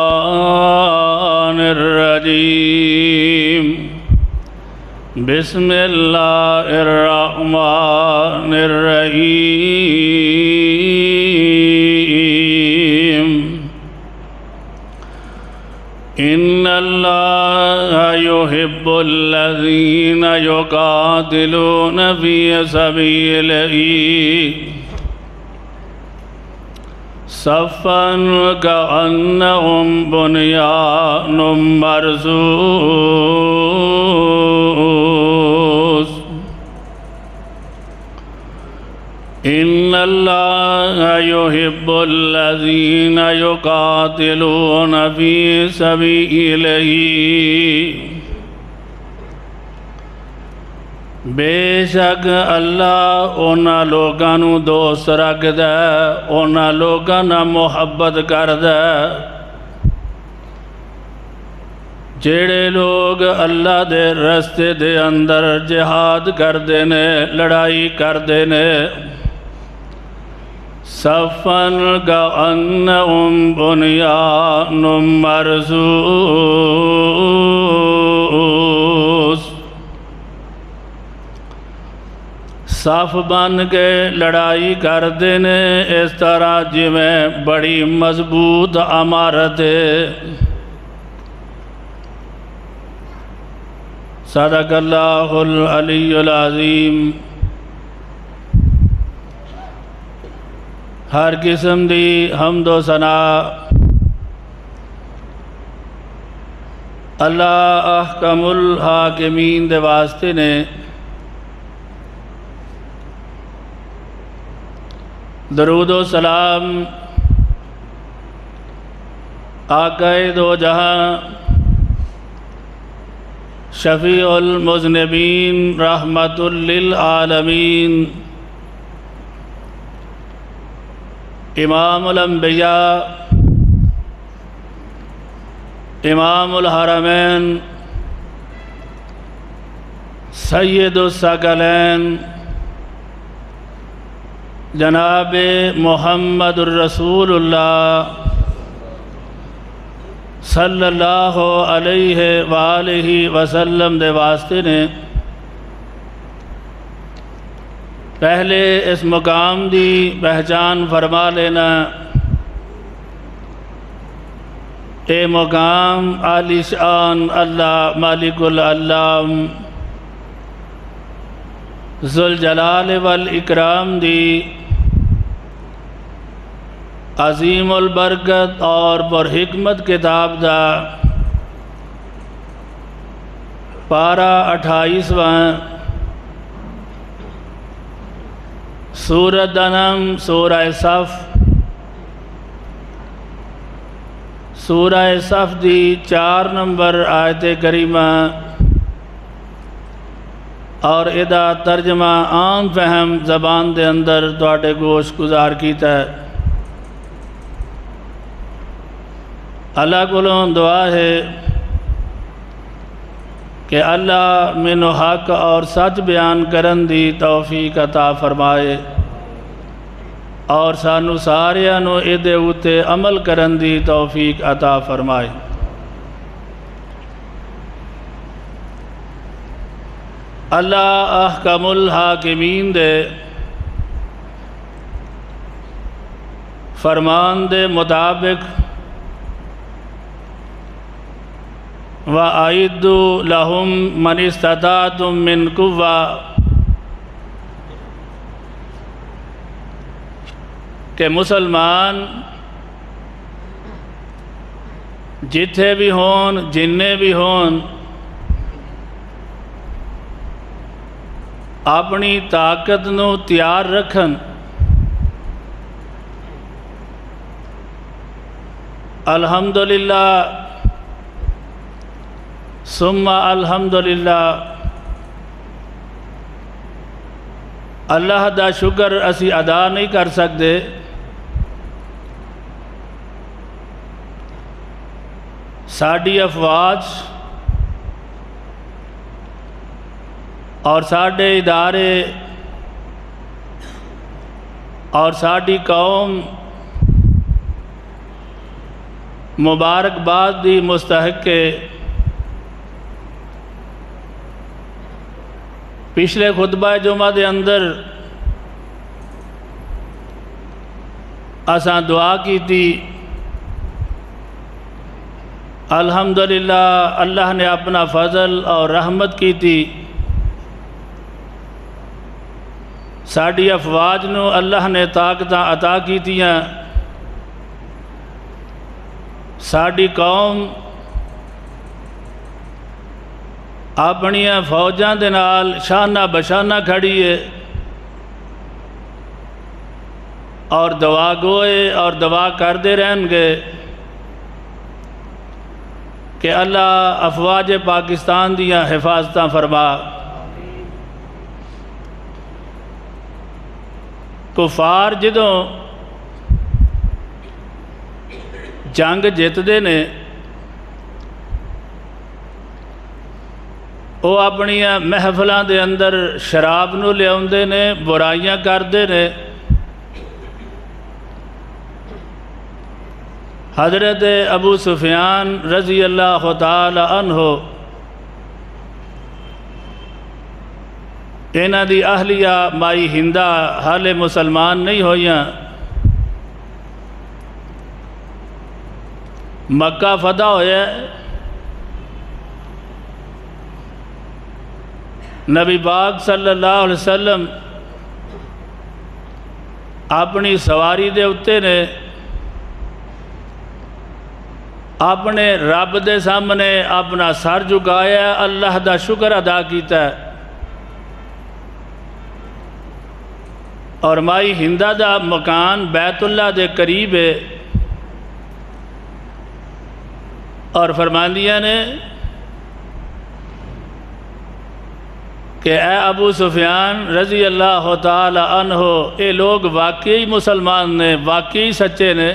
الشیطان الرجیم بسم اللہ الرحمن الرحیم ان اللہ یحب الذین یقاتلون فی سبیلہ صفاً کأنہم بنیان مرصوص ان اللہ یحب الذین یقاتلون فی سبیلہ بے شک اللہ اونا لوگاں نو دوست رکھ دے، اونا لوگاں نہ محبت کر دے جیڑے لوگ اللہ دے رستے دے اندر جہاد کر دینے، لڑائی کر دینے صفاً کأنہم بنیان مرصوص صف بن کے لڑائی کر دینے اس طرح جویں بڑی مضبوط عمارت ہے۔ صدق اللہ العلی العظیم۔ ہر قسم دی حمد و ثنا اللہ احکم الحاکمین دے واسطے نے۔ درود و سلام آقا دو جہاں شفیع المذنبین رحمت للعالمین امام الانبیاء امام الحرمین سید الثقلین جناب محمد الرسول اللہ صلی اللہ علیہ وآلہ وسلم دے واسطے نے پہلے اس مقام دی پہچان فرما لینا۔ اے مقام عالی شان اللہ مالک العلام ذوالجلال والاکرام دی عظیم البرکت اور پرحکمت کتاب دا پارہ 28واں سورۃ انعام سورہ صف سورہ صف دی 4 نمبر آیت کریمہ اور ادا ترجمہ عام فہم زبان دے اندر تواڈے گوش گزار کیتا ہے۔ اللہ کولوں دعا ہے کہ اللہ مینوں حق اور سچ بیان کرن دی توفیق عطا فرمائے اور سانو ساریاں نو ایدے اوتے عمل کرن دی توفیق عطا فرمائے۔ اللہ احکم الحاکمین دے فرمان دے مطابق وَأَعِدُّوا لَهُم مَّنِ اسْتَطَعْتُم مِّن قُوَّةٍ کہ مسلمان جتھے بھی ہون جننے بھی ہون اپنی طاقت نو تیار رکھن۔ الحمدللہ ثم الحمدللہ اللہ دا شکر اسی ادا نہیں کر سکتے ساڈی افواج اور ساڈے ادارے اور ساڈی قوم مبارکباد دی مستحق ہے۔ پچھلے خطبہ جمعہ دے اندر اساں دعا کی تھی، الحمدللہ اللہ نے اپنا فضل اور رحمت کی تھی، ساڈی افواج نو اللہ نے طاقتاں عطا کیتیاں، ساڈی قوم اپنی فوجاں دے نال شانہ بشانہ کھڑی ہے اور دعا گوئے اور دعا کردے رہن گے کہ اللہ افواج پاکستان دیاں حفاظتاں فرما۔ کفار جدوں جنگ جیتدے نے وہ اپنی محفلاں دے اندر شراب نو لے آندے نے، برائیاں کردے نے۔ حضرت ابو سفیان رضی اللہ تعالی عنہ انہاں دی اہلیہ مائی ہندہ حالے مسلمان نہیں ہوئیاں، مکہ فتح ہویا، نبی پاک صلی اللہ علیہ وسلم اپنی سواری دے اتے نے اپنے رب دے سامنے اپنا سر جھکایا، اللہ دا شکر ادا کیتا ہے، اور مائی ہندہ دا مکان بیت اللہ دے قریب ہے، اور فرماندیاں نے کہ اے ابو سفیان رضی اللہ تعالی عنہ، اے لوگ واقعی مسلمان نے، واقعی سچے نے،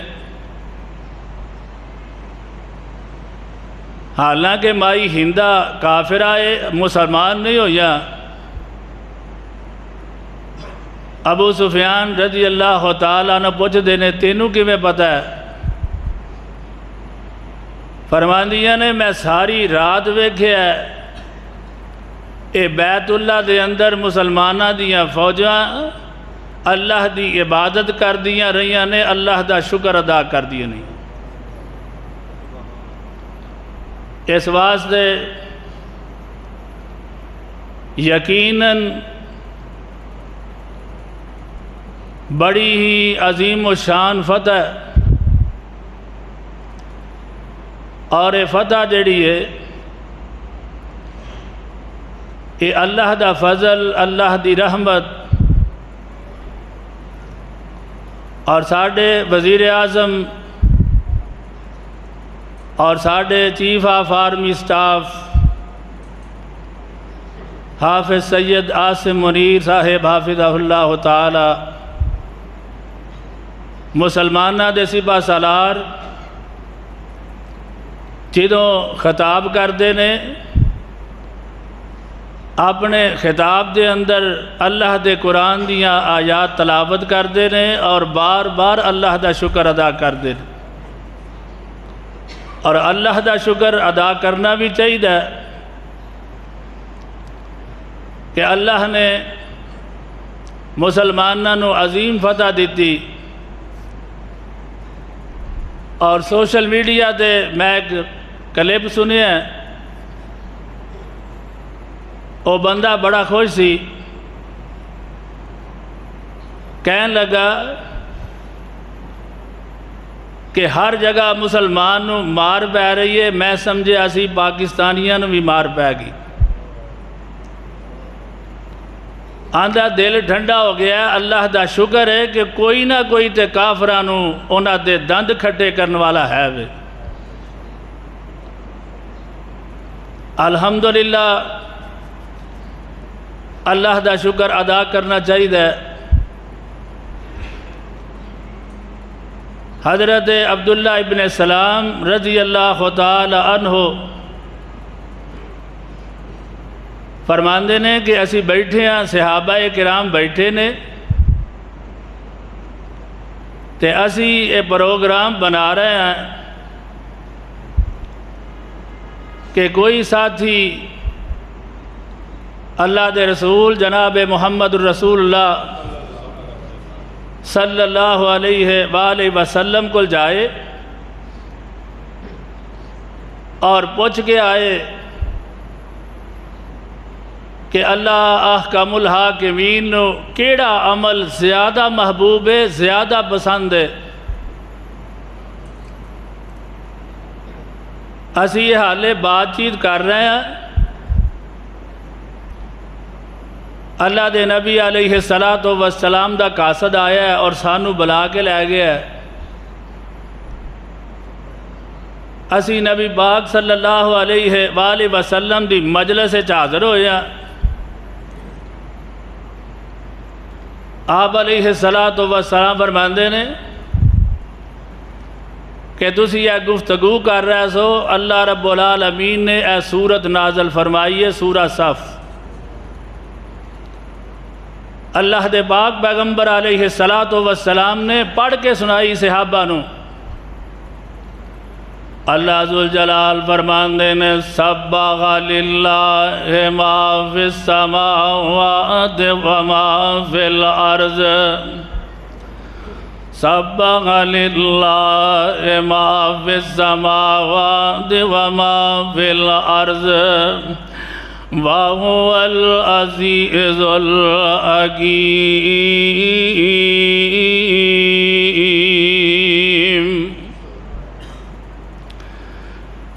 حالانکہ مائی ہندہ کافرہ مسلمان نہیں ہویا۔ ابو سفیان رضی اللہ تعالیٰ نے پوچھ دینے تینوں کی میں پتہ ہے؟ فرماندیاں نے میں ساری رات ویکھیا ہے، اے بیت اللہ دے اندر مسلمانہ دیاں فوجاں اللہ دی عبادت کر دیاں رہیاں نے، اللہ دا شکر ادا کر دیاں نہیں۔ اس واسطے یقیناً بڑی ہی عظیم و شان فتح، اور یہ فتح جڑی ہے یہ اللہ دا فضل، اللہ دی رحمت، اور ساڈے وزیر اعظم اور ساڈے چیف آف آرمی سٹاف حافظ سید عاصم منیر صاحب حافظہ اللہ تعالی، مسلمانہ دے سپاہ سالار جدوں خطاب کردے نے اپنے خطاب دے اندر اللہ دے قرآن دیاں آیات تلاوت کردے نے اور بار بار اللہ دا شکر ادا کردے نے، اور اللہ دا شکر ادا کرنا بھی چاہیے کہ اللہ نے مسلمانوں نو عظیم فتح دیتی۔ اور سوشل میڈیا تے میں ایک کلپ سنیا ہے، وہ بندہ بڑا خوش سی، کہنے لگا کہ ہر جگہ مسلمان نو مار پہ رہی ہے، میں سمجھے اسی پاکستانیاں نو بھی مار پہ گی۔ آندھا دل ٹھنڈا ہو گیا، اللہ دا شکر ہے کہ کوئی نہ کوئی تے کافرانو انہاں دے دند کھٹے کرنے والا ہے وے۔ الحمدللہ اللہ دا شکر ادا کرنا چاہیے۔ حضرت عبداللہ ابن سلام رضی اللہ تعالی عنہ فرماندے نے کہ اسی بیٹھے ہیں، صحابہ کرام بیٹھے نے تے اسی یہ پروگرام بنا رہے ہیں کہ کوئی ساتھی اللہ دے رسول جناب محمد الرسول اللہ صلی اللہ علیہ وآلہ وسلم کو جائے اور پوچھ کے آئے کہ اللہ احکم الحاکمین نو کیڑا عمل زیادہ محبوب ہے، زیادہ پسند ہے۔ اسی یہ حالے بات چیت کر رہے ہیں، اللہ دے نبی علیہ السلام دا قاصد آیا ہے اور سانو بلا کے لے گیا ہے۔ اسی نبی پاک صلی اللہ علیہ وآلہ وسلم دی مجلس حاضر ہویا، آپ علیہ السلام فرماندے نے کہ تسی یہ گفتگو کر رہے سو، اللہ رب العالمین نے اے سورت نازل فرمائی ہے، سورہ صف۔ اللہ دے پاک پیغمبر علیہ السلام نے پڑھ کے سنائی صحابہ نو۔ اللہ ذوالجلال فرماندے نے سبح للہ ما فی السماوات وما فی الارض، سبح للہ ما فی السماوات وما فی الارض وَهُوَ الْعَزِيزُ الْحَكِيمُ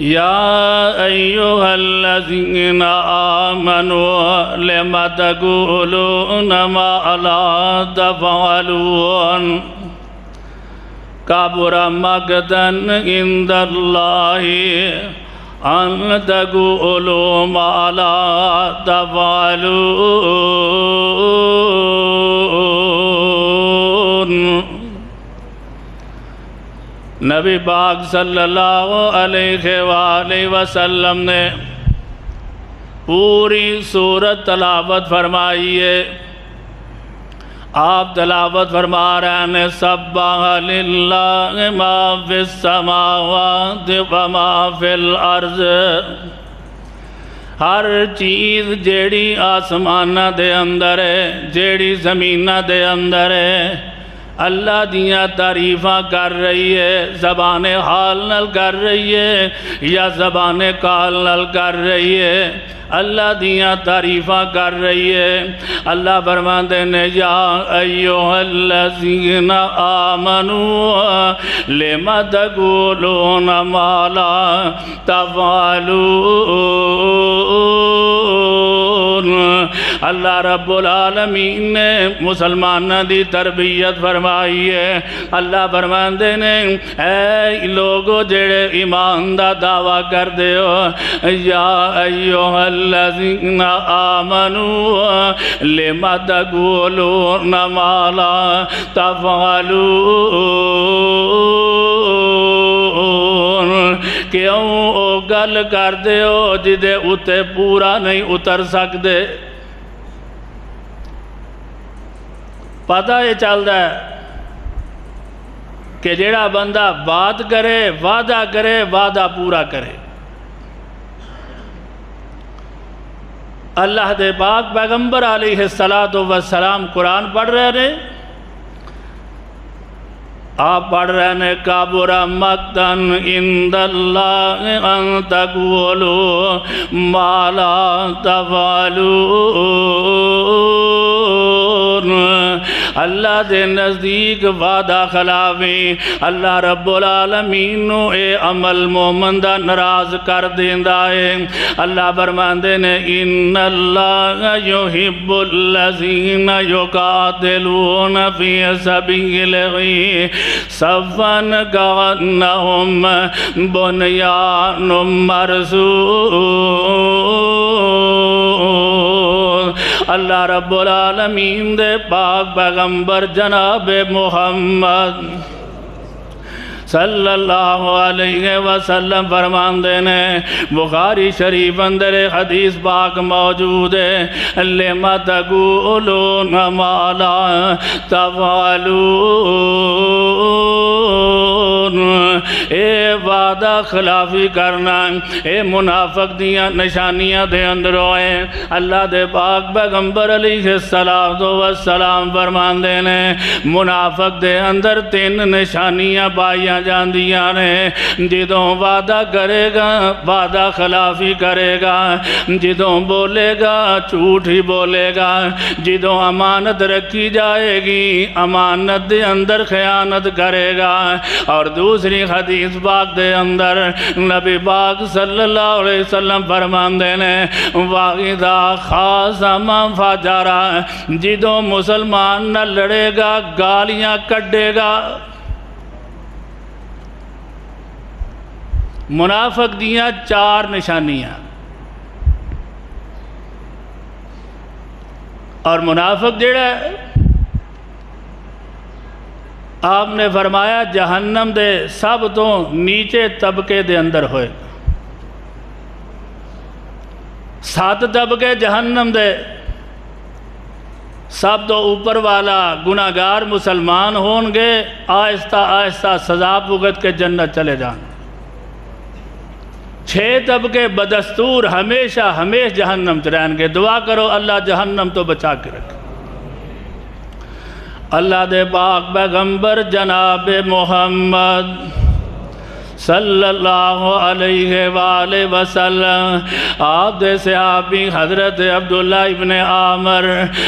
يَا أَيُّهَا الَّذِينَ آمَنُوا لِمَ تَقُولُونَ مَا لَا تَفْعَلُونَ كَبُرَ مَقْتًا عِندَ اللَّهِ أَن تَقُولُوا مَا لَا تَفْعَلُونَ۔ نبی پاک صلی اللہ علیہ وآلہ وسلم نے پوری سورت تلاوت فرمائی ہے۔ آپ تلاوت فرما رہے ہیں سبح للہ ما فی السماوات وما فی الارض، ہر چیز جیڑی آسمانہ دے اندر ہے، جیڑی زمینہ دے اندر ہے، اللہ دیاں تعریفاں کر رہی ہے، زبان حال نل کر رہی ہے یا زبان قال نل کر رہی ہے، اللہ دیاں تعریفاں کر رہی ہے۔ اللہ فرماتے ہیں یا ایوہ الذین آمنوا لم تقولون ما لا تفعلون۔ اللہ رب العالمین نے مسلمانہ دی تربیت فرمائی ہے۔ اللہ فرماتے ہیں اے لوگو جڑے ایمان دا دعویٰ کر دے ہو، یا ایوہ الذین آمنوا لم تقولون ما لا تفعلون، کیوں او گل کر دے ہو جدے اتے پورا نہیں اتر سکتے۔ پتہ یہ چلتا ہے کہ جڑا بندہ بات کرے، وعدہ کرے، وعدہ پورا کرے۔ اللہ دے پاک پیغمبر علیہ السلام قرآن پڑھ رہے ہیں، آپ پڑھ رہے ہیں کبر مقتا عند اللہ ان تقولوا ما لا تفعلون۔ اللہ دے نزدیک وعدہ خلافی، اللہ رب العالمین نو اے عمل مومن دا ناراض کر دیندا ہے۔ اللہ فرماندے نے ان اللہ یحب الذین یقاتلون فی سبیلہ صفا کأنہم بنیان مرصوص۔ اللہ رب العالمین دے پاک پیغمبر جناب محمد صلی اللہ علیہ وسلم فرماندے نے، بخاری شریف اندر حدیث پاک موجود ہے، لِمَ تَقُولُونَ مَا لَا تَفْعَلُونَ۔ اے وعدہ خلافی کرنا اے منافق دیاں نشانیاں دے اندر ہوئے۔ اللہ دے پاک پیغمبر علیہ السلام فرماندے نے منافق دے اندر 3 نشانیاں پائیاں جاندیاں نے۔ جدوں وعدہ کرے گا وعدہ خلافی کرے گا، جدوں بولے گا جھوٹ ہی بولے گا، جدوں امانت رکھی جائے گی امانت دے اندر خیانت کرے گا۔ اور دوسری حدیث پاک دے اندر نبی پاک صلی اللہ علیہ وسلم فرماندے نے وَإِذَا خَاصَمَ فَجَرَ، جدوں مسلمان نہ لڑے گا گالیاں کڈے گا۔ منافق دیاں 4 نشانیاں، اور منافق جڑا ہے آپ نے فرمایا جہنم دے سب تو نیچے طبقے دے اندر ہوئے۔ 7 طبقے جہنم دے، سب تو اوپر والا گناہگار مسلمان ہون گے، آہستہ آہستہ سزا بھگت کے جنت چلے جان۔ 6 طبقے بدستور ہمیشہ جہنم چ رہن گے۔ دعا کرو اللہ جہنم تو بچا کے رکھے۔ اللہ دے پاک پیغمبر جناب محمد صلی اللہ علیہ وآلہ وسلم آپ دے صحابی حضرت عبداللہ ابن عامر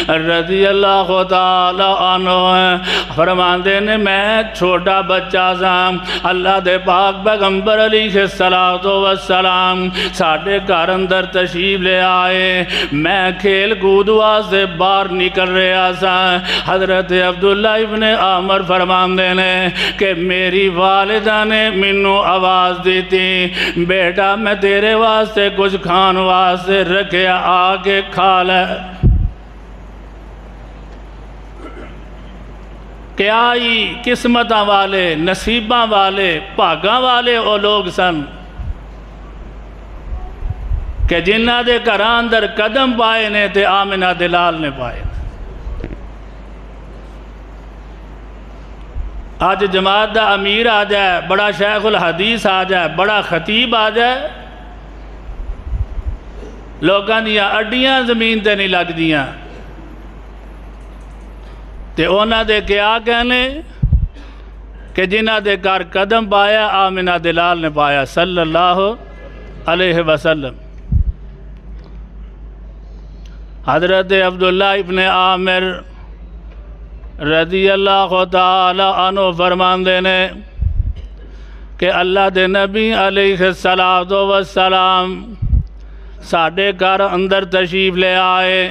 رضی اللہ تعالی عنہ فرماندے نے میں چھوٹا بچہ سا، اللہ دے پاک پیغمبر علیہ السلام ساڑھے گھر اندر تشریف لے آئے، میں کھیل کود واسطے باہر نکل رہا سا۔ حضرت عبداللہ ابن عامر فرماندے نے کہ میری والدہ نے منو آواز دیتی بیٹا میں تیرے واسطے کچھ کھان واسطے رکھیا آکے کھا لے۔ کیا ہی قسمتاں والے نصیباں والے بھاگاں والے او لوگ سن کہ جنہ دے گھراں اندر قدم پائے نے تے آمنہ دلال نے پائے۔ آج جماعت دا امیر آ جائے، بڑا شیخ الحدیث آ جائے، بڑا خطیب آ جائے، لوگاں دیاں اڈیاں زمین تے نہیں لگ دیاں تے اونا دے کیا کہنے کہ جنہ دے گھر قدم پایا آمنہ دلال نے پایا صلی اللہ علیہ وسلم۔ حضرت عبداللہ ابن عامر رضی اللہ تعالی عنہ فرماندے نے کہ اللہ دے نبی علیہ السلام ساڑھے گھر اندر تشریف لے آئے،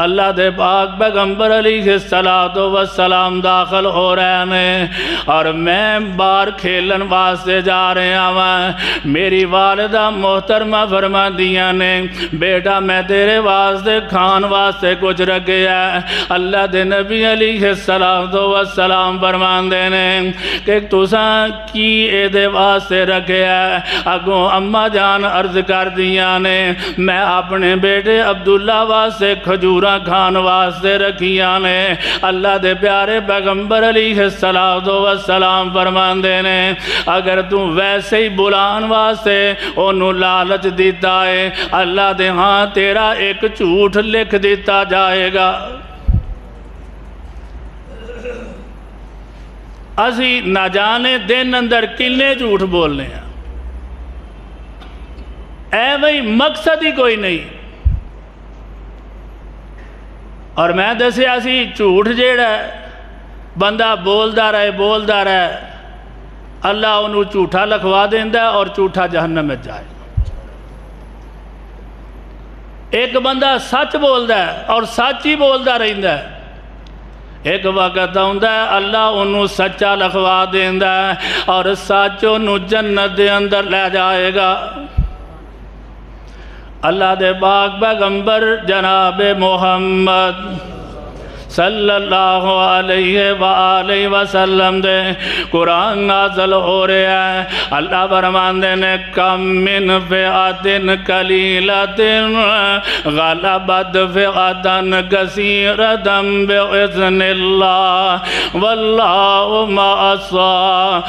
اللہ دے پاک پیغمبر علیہ السلام داخل ہو رہے ہیں اور میں باہر کھیلن واسطے جا رہا ہوں۔ میری والدہ محترمہ فرما دیا نے بیٹا میں تیرے واسطے کھان واسطے کچھ رکھے ہے۔ اللہ دے نبی علیہ السلام فرما دینے کہ تساں کی اے دے واسطے رکھے ہے؟ اگوں اماں جان عرض کر دیا نے میں اپنے بیٹے عبداللہ واسطے کھجورہ کھان واسطے رکھیاں نے۔ اللہ دے پیارے پیغمبر علیہ السلام فرماندے نے اگر تو ویسے ہی بلان واسطے انہوں لالچ دیتا ہے اللہ دے ہاں تیرا ایک جھوٹ لکھ دیتا جائے گا۔ اسی نہ جانے دن اندر کلے جھوٹ بولنے ہیں، اے بھئی مقصد ہی کوئی نہیں۔ اور میں دسے اسی جھوٹ جیڑا ہے بندہ بولدا رہے اللہ انہوں جھوٹا لکھوا دیندہ ہے اور جھوٹا جہنم میں جائے۔ ایک بندہ سچ بولدا ہے اور سچ ہی بولدا رہندا ہے، ایک وقت آندا ہے اللہ انہوں سچا لکھوا دیندہ ہے اور سچ انہوں جنت دے اندر لے جائے گا۔ اللہ دے پاک پیغمبر جناب محمد صلی اللہ علیہ وآلہ وسلم دے قرآن نازل ہو رہا ہے۔ اللہ فرماندے نے کم من فئات قلیلۃ غلبت فئۃ کثیرۃ بإذن اللہ واللہ مع الصابرین۔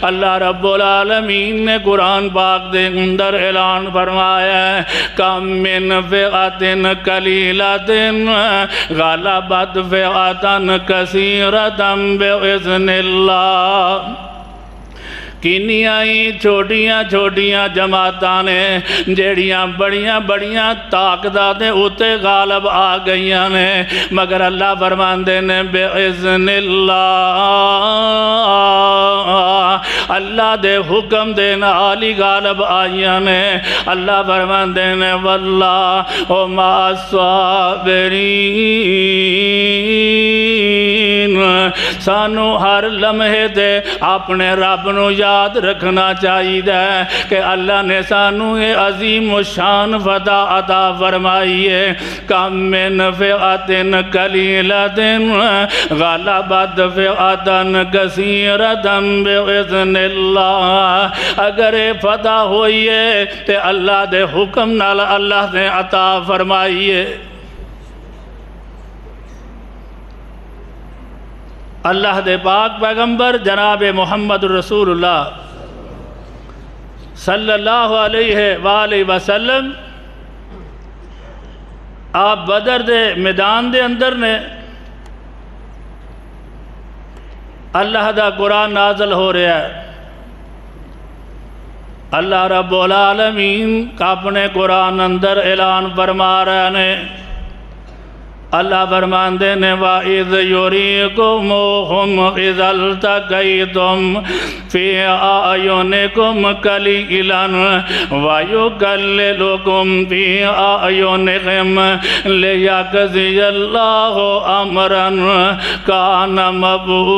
اللہ رب العالمین نے قرآن پاک دے اندر اعلان فرمایا ہے کم من فئات قلیلۃ غلبت فئۃ کثیرۃ بإذن اللہ۔ کنیاں ہی چھوٹیاں چھوٹیاں جماعتاں نے جیڑیاں بڑیاں بڑیاں طاقتاں دے اُتے غالب آ گئیاں نے، مگر اللہ فرماندے نے بِإِذْنِ اللَّهِ، اللہ دے حکم دے نال ہی غالب آئیاں نے۔ اللہ فرماندے نے وَاللَّهُ مَعَ الصَّابِرِينَ۔ سانو ہر لمحے دے اپنے رب نو یاد رکھنا چاہیے کہ اللہ نے سانو یہ عظیم و شان فتح عطا فرمائی ہے۔ کم من فئۃ قلیلۃ غلبت فئۃ کثیرۃ بإذن اللہ۔ اگر یہ فتح ہوئی ہے تو اللہ دے حکم نال اللہ نے عطا فرمائی ہے۔ اللہ دے پاک پیغمبر جناب محمد رسول اللہ صلی اللہ علیہ وآلہ وسلم آپ بدر دے میدان دے اندر نے اللہ دا قرآن نازل ہو رہا ہے۔ اللہ رب العالمین کا اپنے قرآن اندر اعلان فرما رہے نے۔ اللہ فرماندے نے وَإِذْ يُرِيكُمُوهُمْ إِذَا الْتَقَيْتُمْ فِي أَعْيُنِكُمْ قَلِيلًا وَيُقَلِّلُكُمْ فِي أَعْيُنِهِمْ لِيَقْضِيَ اللَّهُ أَمْرًا كَانَ مَفْعُولًا۔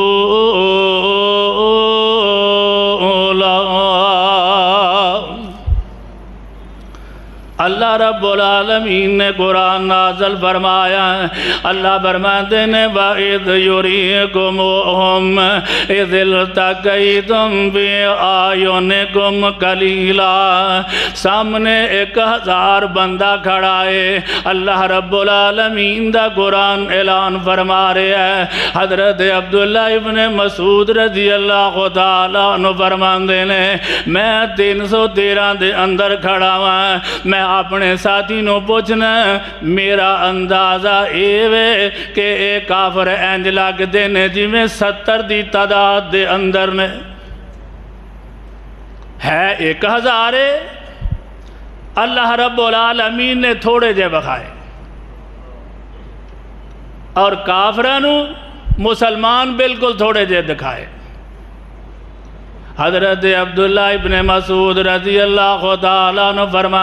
اللہ رب العالمین نے قرآن نازل فرمایا ہے۔ اللہ فرماتے ہیں وَإِذْ يُرِيكُمُوهُمْ إِذِ الْتَقَيْتُمْ فِي أَعْيُنِكُمْ قَلِيلًا۔ سامنے 1000 بندہ کھڑا ہے، اللہ رب العالمین دا قرآن اعلان فرما رہے ہیں۔ حضرت عبداللہ ابن مسعود رضی اللہ تعالیٰ عنہ فرماندے نے میں 313 دے اندر کھڑا ہوا، میں اپنے ساتھی نو پوچھنا میرا اندازہ ایوے کہ ایک کافر اینج لگ دینے جی میں 70 دی تعداد دے اندر نے ہے 1000 ہے۔ اللہ رب العالمین نے تھوڑے جے بخائے اور کافرانو مسلمان بالکل تھوڑے جے دکھائے۔ حضرت عبداللہ ابن مسعود رضی اللہ تعالیٰ عنہ فرما